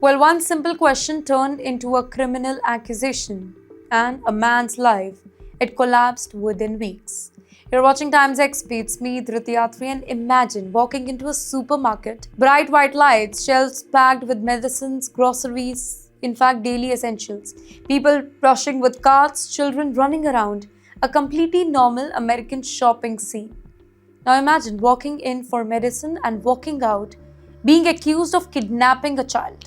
Well, one simple question turned into a criminal accusation and a man's life. It collapsed within weeks. You're watching Times XP. It's me, Dhriti Atri, and imagine walking into a supermarket, bright white lights, shelves packed with medicines, groceries, in fact, daily essentials, people rushing with carts, children running around, a completely normal American shopping scene. Now imagine walking in for medicine and walking out being accused of kidnapping a child.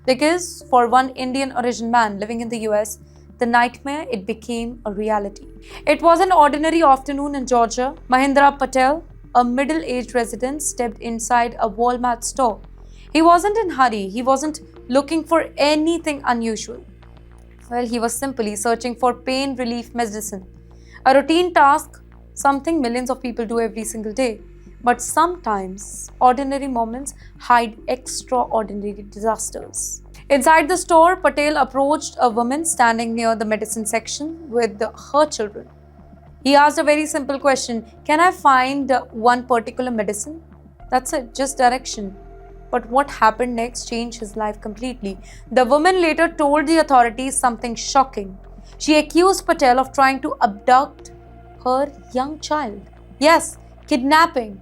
Because for one Indian origin man living in the US, the nightmare it became a reality. It was an ordinary afternoon in Georgia. Mahindra Patel, a middle-aged resident, stepped inside a Walmart store. He wasn't in a hurry, he wasn't looking for anything unusual. Well, he was simply searching for pain relief medicine. A routine task, something millions of people do every single day. But sometimes, ordinary moments hide extraordinary disasters. Inside the store, Patel approached a woman standing near the medicine section with her children. He asked a very simple question: can I find one particular medicine? That's it, just direction. But what happened next changed his life completely. The woman later told the authorities something shocking. She accused Patel of trying to abduct her young child. Yes, kidnapping.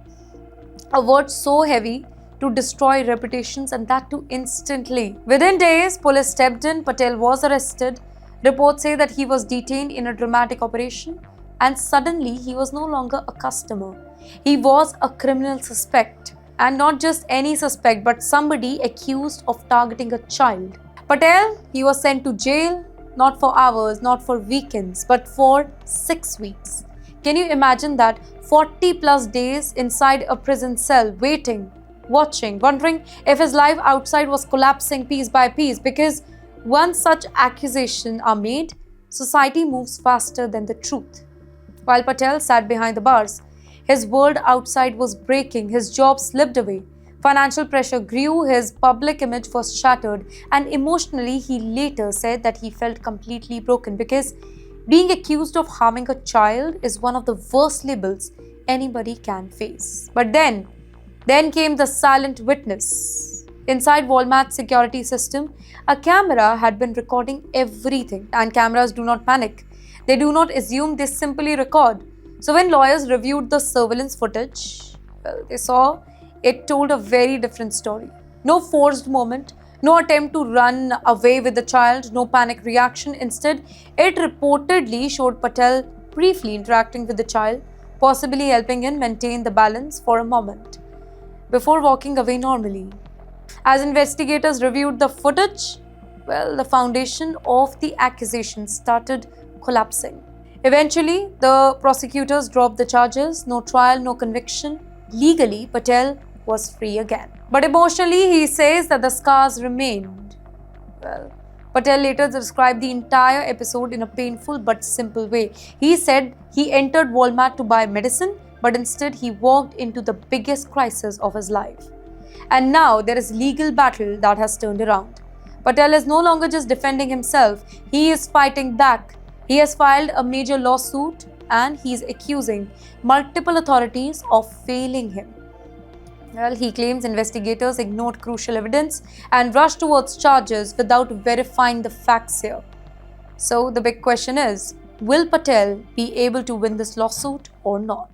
A word so heavy to destroy reputations, and that too instantly. Within days, police stepped in, Patel was arrested. Reports say that he was detained in a dramatic operation, and suddenly he was no longer a customer. He was a criminal suspect. And not just any suspect, but somebody accused of targeting a child. Patel, he was sent to jail, not for hours, not for weekends, but for 6 weeks. Can you imagine that? 40 plus days inside a prison cell, waiting, watching, wondering if his life outside was collapsing piece by piece. Because once such accusations are made, society moves faster than the truth. While Patel sat behind the bars, his world outside was breaking, his job slipped away, financial pressure grew, his public image was shattered, and emotionally he later said that he felt completely broken because being accused of harming a child is one of the worst labels anybody can face. But then came the silent witness. Inside Walmart's security system, a camera had been recording everything, and cameras do not panic. They do not assume, they simply record. So when lawyers reviewed the surveillance footage, well, they saw it told a very different story. No forced moment, no attempt to run away with the child, no panic reaction. Instead, it reportedly showed Patel briefly interacting with the child, possibly helping him maintain the balance for a moment, before walking away normally. As investigators reviewed the footage, well, the foundation of the accusation started collapsing. Eventually, the prosecutors dropped the charges, no trial, no conviction. Legally, Patel was free again. But emotionally, he says that the scars remained. Well, Patel later described the entire episode in a painful but simple way. He said he entered Walmart to buy medicine, but instead he walked into the biggest crisis of his life. And now there is legal battle that has turned around. Patel is no longer just defending himself, he is fighting back. He has filed a major lawsuit and he is accusing multiple authorities of failing him. Well, he claims investigators ignored crucial evidence and rushed towards charges without verifying the facts here. So the big question is, will Patel be able to win this lawsuit or not?